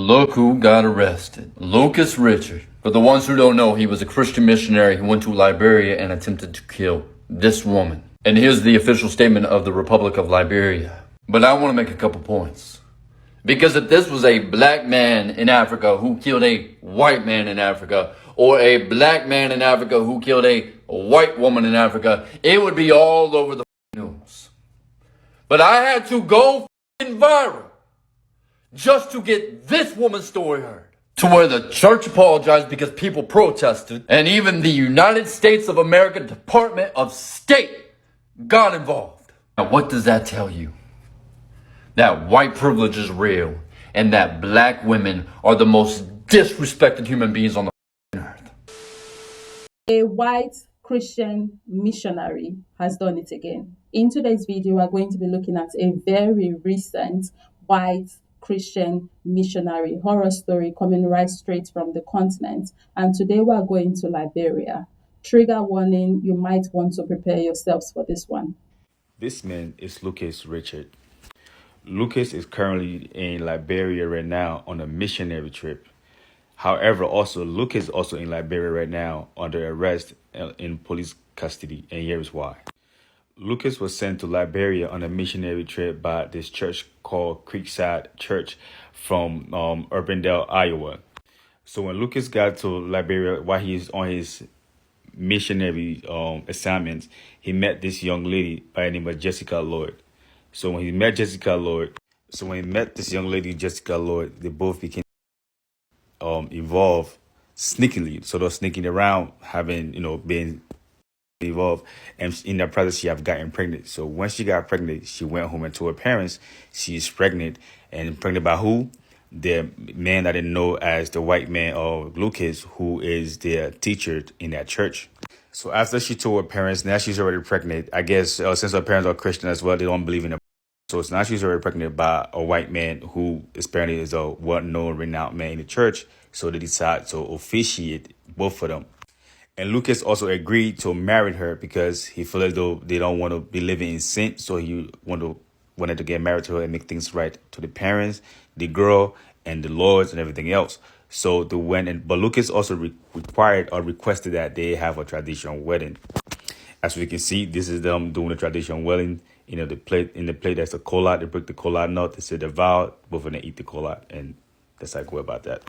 Look who got arrested. Lucas Richard. For the ones who don't know, he was a Christian missionary who went to Liberia and attempted to kill this woman. And here's the official statement of the Republic of Liberia. But I want to make a couple points. Because if this was a black man in Africa who killed a white man in Africa, or a black man in Africa who killed a white woman in Africa, it would be all over the news. But I had to go viral just to get this woman's story heard. To where the church apologized because people protested, and even the United States of America Department of State got involved. Now what does that tell you? That white privilege is real, and that black women are the most disrespected human beings on the earth. A white Christian missionary has done it again. In today's video, we're going to be looking at a very recent white Christian missionary horror story coming right straight from the continent. And today we're going to Liberia. Trigger warning, you might want to prepare yourselves for this one. This man is Lucas Richard. Lucas is currently in Liberia right now on a missionary trip. However, Lucas is also in Liberia right now under arrest in police custody, and here's why. Lucas was sent to Liberia on a missionary trip by this church called Creekside Church from Urbandale, Iowa. So when Lucas got to Liberia while he's on his missionary assignments, he met this young lady by the name of Jessica Lloyd. So when he met this young lady, Jessica Lloyd, they both became involved sneakily. So they're sneaking around, having, been involved. And in that process, she have gotten pregnant. So when she got pregnant, she went home and told her parents she's pregnant. And pregnant by who? The man that they know as the white man of Lucas, who is their teacher in that church. So after she told her parents, now she's already pregnant. I guess since her parents are Christian as well, they don't believe in her. So now she's already pregnant by a white man who apparently is a well-known, renowned man in the church. So they decide to officiate both of them. And Lucas also agreed to marry her because he felt as though they don't want to be living in sin. So he wanted to get married to her and make things right to the parents, the girl, and the lords and everything else. So but Lucas also required or requested that they have a traditional wedding. As we can see, this is them doing a traditional wedding. In the plate there's a collard. They break the collard nut. They say the vow. Both of them eat the collard, and that's how I go about that.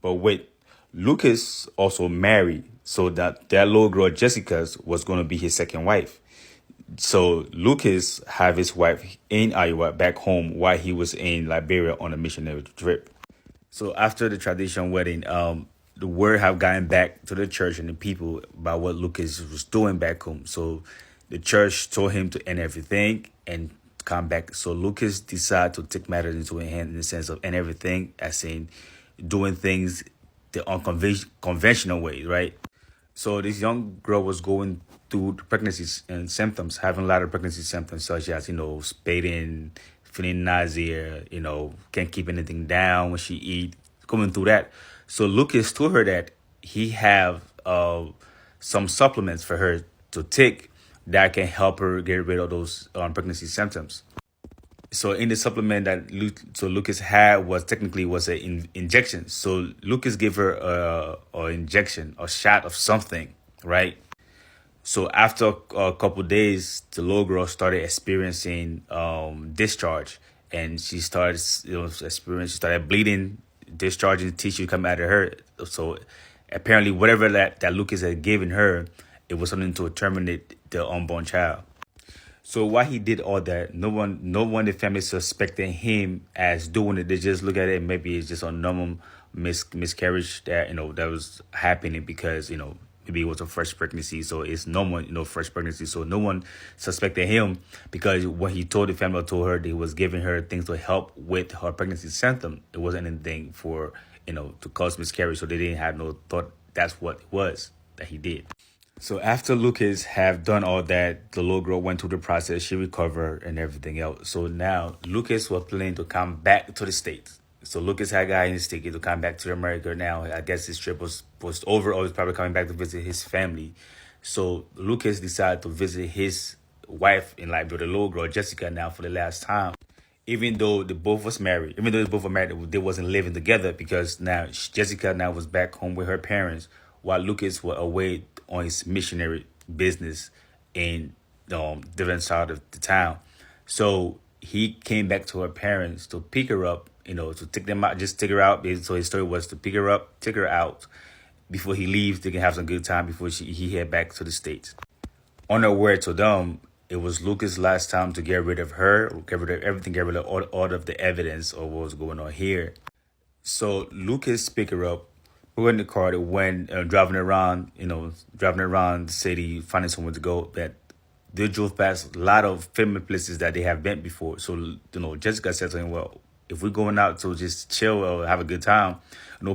But wait, Lucas also married, so that little girl Jessica was going to be his second wife. So Lucas have his wife in Iowa back home while he was in Liberia on a missionary trip. So after the traditional wedding, the word have gotten back to the church and the people about what Lucas was doing back home. So the church told him to end everything and come back. So Lucas decided to take matters into his hand in the sense of end everything, as in doing things the unconventional way, right? So this young girl was going through pregnancy and symptoms, having a lot of pregnancy symptoms such as, spading, feeling nausea, can't keep anything down when she eat, going through that. So Lucas told her that he have some supplements for her to take that can help her get rid of those pregnancy symptoms. So in the supplement that Lucas had was an injection. So Lucas gave her an injection, a shot of something, right? So after a couple of days, the little girl started experiencing discharge, and she started bleeding, discharging tissue coming out of her. So apparently, whatever that Lucas had given her, it was something to terminate the unborn child. So while he did all that, no one in the family suspected him as doing it. They just look at it and maybe it's just a normal miscarriage that that was happening because maybe it was a first pregnancy, so it's normal first pregnancy. So no one suspected him because when he told the family, told her that he was giving her things to help with her pregnancy symptom. It wasn't anything for to cause miscarriage. So they didn't have no thought that's what it was that he did. So after Lucas have done all that, the little girl went through the process, she recovered and everything else. So now Lucas was planning to come back to the States. So Lucas had gotten his ticket to come back to America now. I guess his trip was over, or he's probably coming back to visit his family. So Lucas decided to visit his wife in Liberia, the little girl Jessica, now for the last time. even though they both was married, even though they both were married, they wasn't living together because now Jessica now was back home with her parents while Lucas was away on his missionary business in different side of the town. So he came back to her parents to pick her up, to take them out, just take her out. So his story was to pick her up, take her out before he leaves. They can have some good time before he head back to the States. On her way to them, it was Lucas' last time to get rid of her, get rid of everything, get rid of all of the evidence of what was going on here. So Lucas picked her up, put her in the car, they went driving around the city, finding somewhere to go. That they drove past a lot of famous places that they have been before. So, Jessica said to him, well, if we're going out to just chill or have a good time,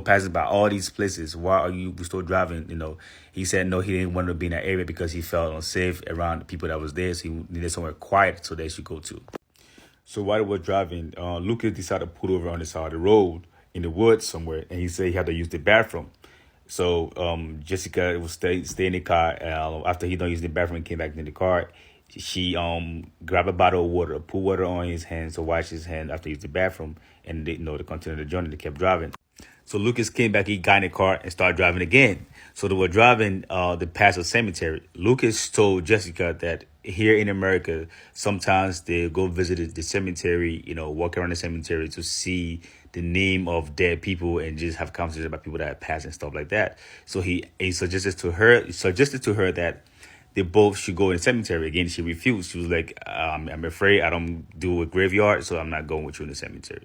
passing by all these places, why are you still driving? He said no, he didn't want to be in that area because he felt unsafe around the people that was there. So he needed somewhere quiet so they should go to. So while they were driving, Lucas decided to pull over on the side of the road in the woods somewhere, and he said he had to use the bathroom. So Jessica would stay in the car. After he done using the bathroom and came back in the car, she grabbed a bottle of water, put water on his hands to wash his hand after he used the bathroom, and they continued the journey. They kept driving. So Lucas came back, he got in the car and started driving again. So they were driving the past a cemetery. Lucas told Jessica that here in America, sometimes they go visit the cemetery, walk around the cemetery to see the name of dead people and just have conversations about people that have passed and stuff like that. So he suggested to her that they both should go in the cemetery. Again, she refused. She was like, I'm afraid I don't do a graveyard, so I'm not going with you in the cemetery.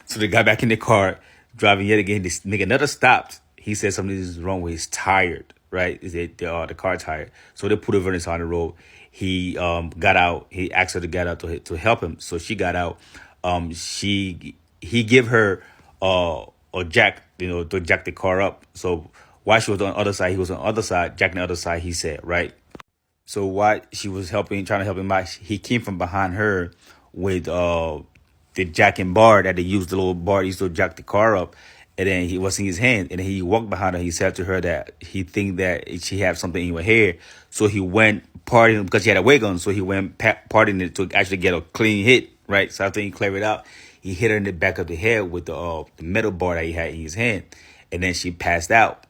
So they got back in the car, driving yet again. This nigga another stopped. He said something is wrong with his tire, right? Is it the car tire? So they put over on the road. He got out. He asked her to get out to help him. So she got out. He gave her a jack, to jack the car up. So while she was on the other side, he was on the other side, jacking the other side. He said, right. So while she was trying to help him out, he came from behind her with the jacking bar that they used, the little bar used to jack the car up. And then he was in his hand, and then he walked behind her. He said to her that he think that she had something in her hair. So he went partying because she had a wig on. So he went partying it to actually get a clean hit, right? So after he cleared it out, he hit her in the back of the head with the metal bar that he had in his hand. And then she passed out.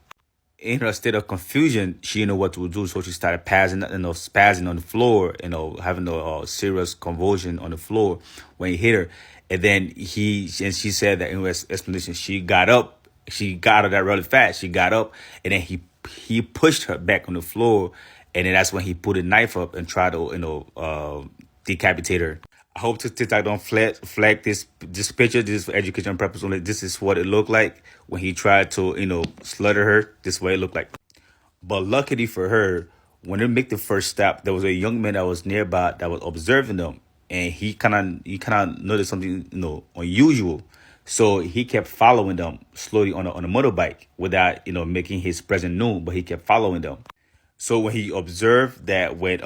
In her state of confusion, she didn't know what to do. So she started spazzing on the floor, having a serious convulsion on the floor when he hit her. And then she said that in her explanation, she got up. She got out of that really fast. She got up, and then he pushed her back on the floor. And then that's when he put a knife up and tried to, decapitate her. I hope TikTok don't flag this picture. This is for educational purpose only. This is what it looked like when he tried to, slaughter her. This is what it looked like. But luckily for her, when they make the first stop, there was a young man that was nearby that was observing them, and he kind of noticed something, unusual. So he kept following them slowly on a motorbike without, making his presence known. But he kept following them. So when he observed that when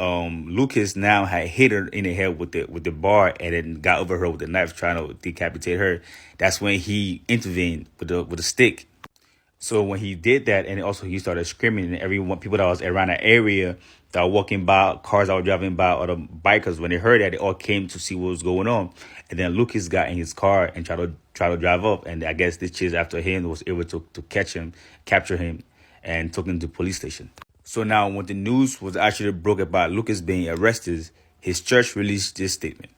Lucas now had hit her in the head with the bar and then got over her with the knife trying to decapitate her, that's when he intervened with the stick. So when he did that, and also he started screaming, and people that was around the area that were walking by, cars that were driving by, or the bikers, when they heard that, they all came to see what was going on. And then Lucas got in his car and tried to drive up, and I guess this chase after him was able to capture him, and took him to the police station. So now when the news was actually broke about Lucas being arrested, his church released this statement.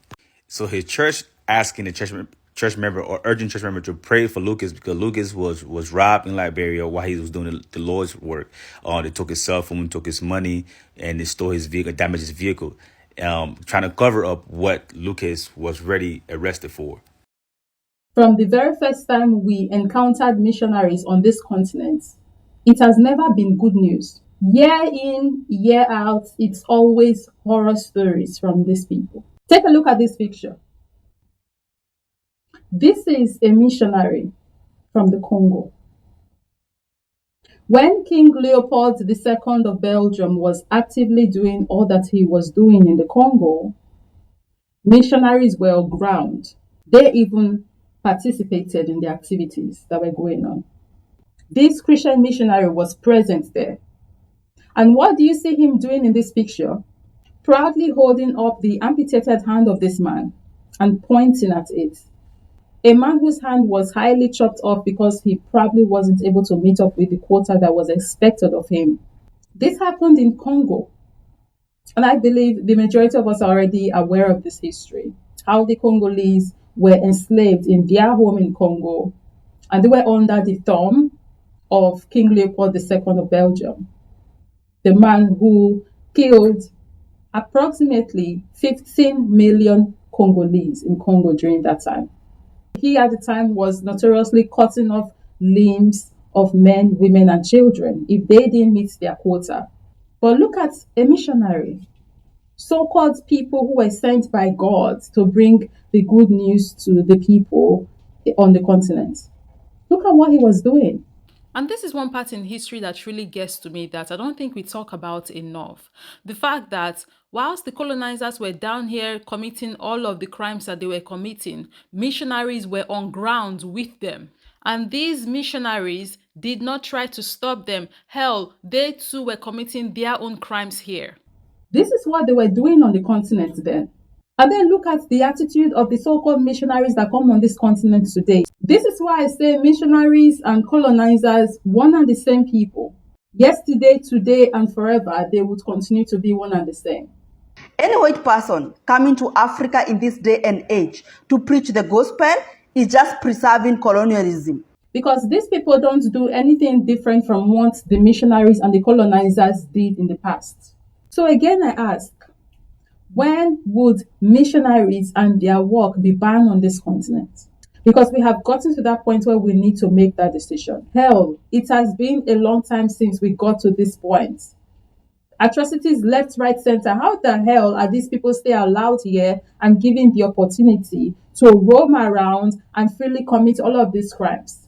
So his church asking the church member or urging church member to pray for Lucas because Lucas was robbed in Liberia while he was doing the Lord's work. They took his cell phone, took his money, and they stole his vehicle, damaged his vehicle, trying to cover up what Lucas was already arrested for. From the very first time we encountered missionaries on this continent, it has never been good news. Year in, year out, it's always horror stories from these people. Take a look at this picture. This is a missionary from the Congo. When King Leopold II of Belgium was actively doing all that he was doing in the Congo, missionaries were on ground. They even participated in the activities that were going on. This Christian missionary was present there. And what do you see him doing in this picture? Proudly holding up the amputated hand of this man. and pointing at it. A man whose hand was highly chopped off because he probably wasn't able to meet up with the quota that was expected of him. This happened in Congo. And I believe the majority of us are already aware of this history. How the Congolese were enslaved in their home in Congo, and they were under the thumb of King Leopold II of Belgium, the man who killed approximately 15 million Congolese in Congo during that time. He at the time was notoriously cutting off limbs of men, women, and children if they didn't meet their quota. But look at a missionary, so-called people who were sent by God to bring the good news to the people on the continent. Look at what he was doing. And this is one part in history that really gets to me that I don't think we talk about enough. The fact that whilst the colonizers were down here committing all of the crimes that they were committing, missionaries were on ground with them. And these missionaries did not try to stop them. Hell, they too were committing their own crimes here. This is what they were doing on the continent then. And then look at the attitude of the so-called missionaries that come on this continent today. This is why I say missionaries and colonizers, one and the same people. Yesterday, today, and forever, they would continue to be one and the same. Any white person coming to Africa in this day and age to preach the gospel is just preserving colonialism. Because these people don't do anything different from what the missionaries and the colonizers did in the past. So again, I ask, when would missionaries and their work be banned on this continent? Because we have gotten to that point where we need to make that decision. Hell, it has been a long time since we got to this point. Atrocities left, right, center. How the hell are these people still allowed here and given the opportunity to roam around and freely commit all of these crimes?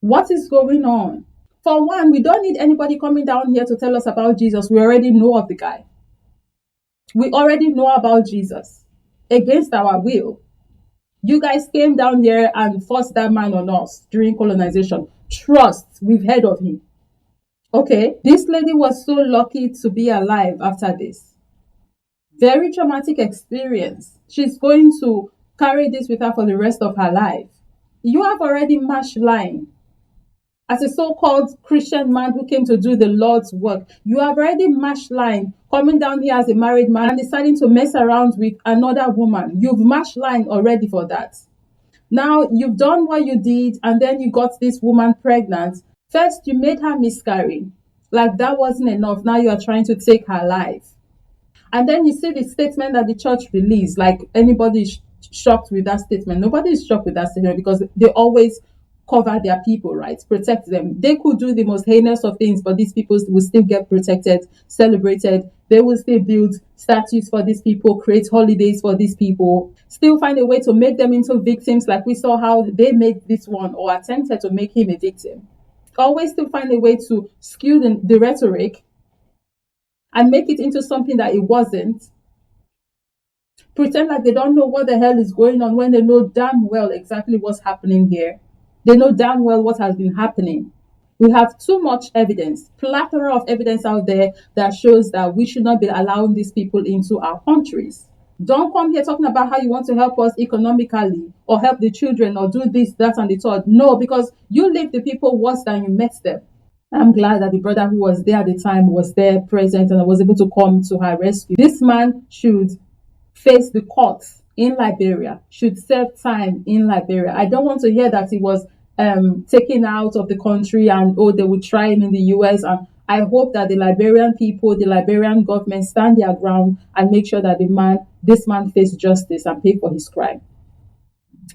What is going on? For one, we don't need anybody coming down here to tell us about Jesus. We already know of the guy. We already know about Jesus against our will. You guys came down here and forced that man on us during colonization. Trust, we've heard of him. Okay, this lady was so lucky to be alive after this. Very traumatic experience. She's going to carry this with her for the rest of her life. You have already matched line. As a so-called Christian man who came to do the Lord's work, you have already matched line, coming down here as a married man and deciding to mess around with another woman. You've matched line already for that. Now, you've done what you did, and then you got this woman pregnant. First, you made her miscarry. Like that wasn't enough. Now you are trying to take her life. And then you see the statement that the church released. Like anybody is shocked with that statement. Nobody is shocked with that statement because they always cover their people, right? Protect them. They could do the most heinous of things, but these people will still get protected, celebrated. They will still build statues for these people, create holidays for these people, still find a way to make them into victims, like we saw how they made this one or attempted to make him a victim. Always still find a way to skew the rhetoric and make it into something that it wasn't. Pretend like they don't know what the hell is going on when they know damn well exactly what's happening here. They know damn well what has been happening. We have too much evidence, plethora of evidence out there that shows that we should not be allowing these people into our countries. Don't come here talking about how you want to help us economically or help the children or do this, that, and the third. No, because you leave the people worse than you met them. I'm glad that the brother who was there at the time was there present and was able to come to her rescue. This man should face the courts in Liberia, should serve time in Liberia. I don't want to hear that he was taken out of the country and they would try him in the US. And I hope that the Liberian people, the Liberian government stand their ground and make sure that this man faces justice and pay for his crime.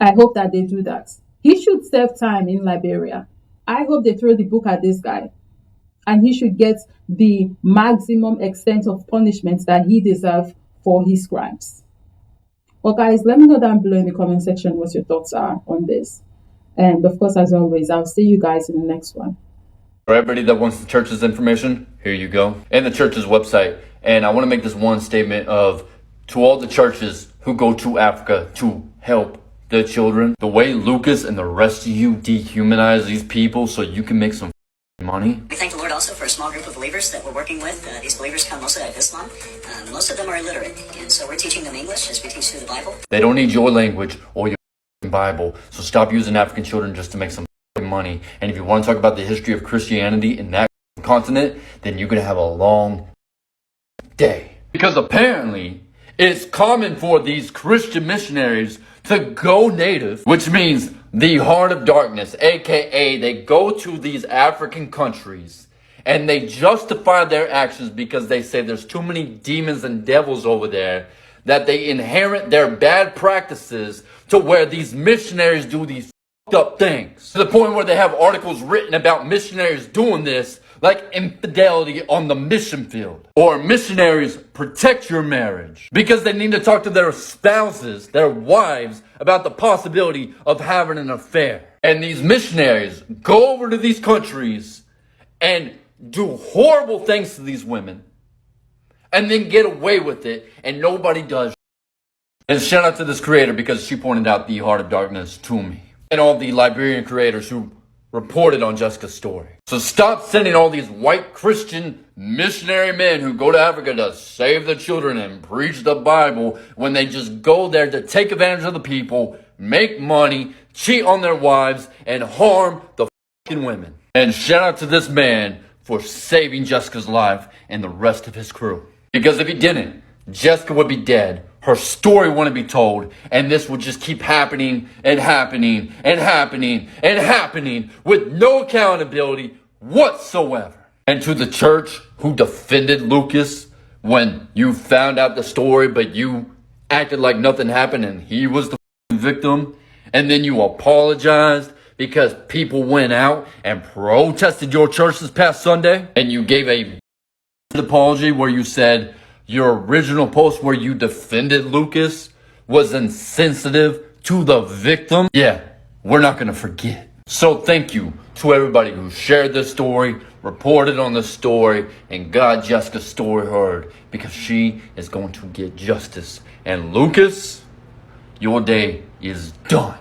I hope that they do that. He should serve time in Liberia. I hope they throw the book at this guy and he should get the maximum extent of punishment that he deserves for his crimes. Well, guys, let me know down below in the comment section what your thoughts are on this. And of course, as always, I'll see you guys in the next one. For everybody that wants the church's information, here you go. And the church's website. And I want to make this one statement to all the churches who go to Africa to help the children. The way Lucas and the rest of you dehumanize these people so you can make some money. We thank the Lord also for a small group of believers that we're working with. These believers come mostly out of Islam. Most of them are illiterate, and so we're teaching them English as we teach through the Bible. They don't need your language or your Bible, so stop using African children just to make some money. And if you want to talk about the history of Christianity in that continent, then you're going to have a long day. Because apparently, it's common for these Christian missionaries to go native, which means the heart of darkness, aka they go to these African countries and they justify their actions because they say there's too many demons and devils over there, that they inherit their bad practices to where these missionaries do these up things. To the point where they have articles written about missionaries doing this, like infidelity on the mission field. Or missionaries protect your marriage because they need to talk to their spouses, their wives, about the possibility of having an affair. And these missionaries go over to these countries and do horrible things to these women and then get away with it and nobody does. And shout out to this creator because she pointed out the heart of darkness to me. And all the Liberian creators who reported on Jessica's story. So stop sending all these white Christian missionary men who go to Africa to save the children and preach the Bible when they just go there to take advantage of the people, make money, cheat on their wives, and harm the fucking women. And shout out to this man for saving Jessica's life and the rest of his crew. Because if he didn't, Jessica would be dead. Her story wouldn't be told, and this would just keep happening and happening and happening and happening with no accountability whatsoever. And to the church who defended Lucas when you found out the story, but you acted like nothing happened and he was the victim, and then you apologized because people went out and protested your church this past Sunday, and you gave a apology where you said your original post where you defended Lucas was insensitive to the victim. Yeah, we're not going to forget. So thank you to everybody who shared this story, reported on the story, and got Jessica's story heard, because she is going to get justice. And Lucas, your day is done.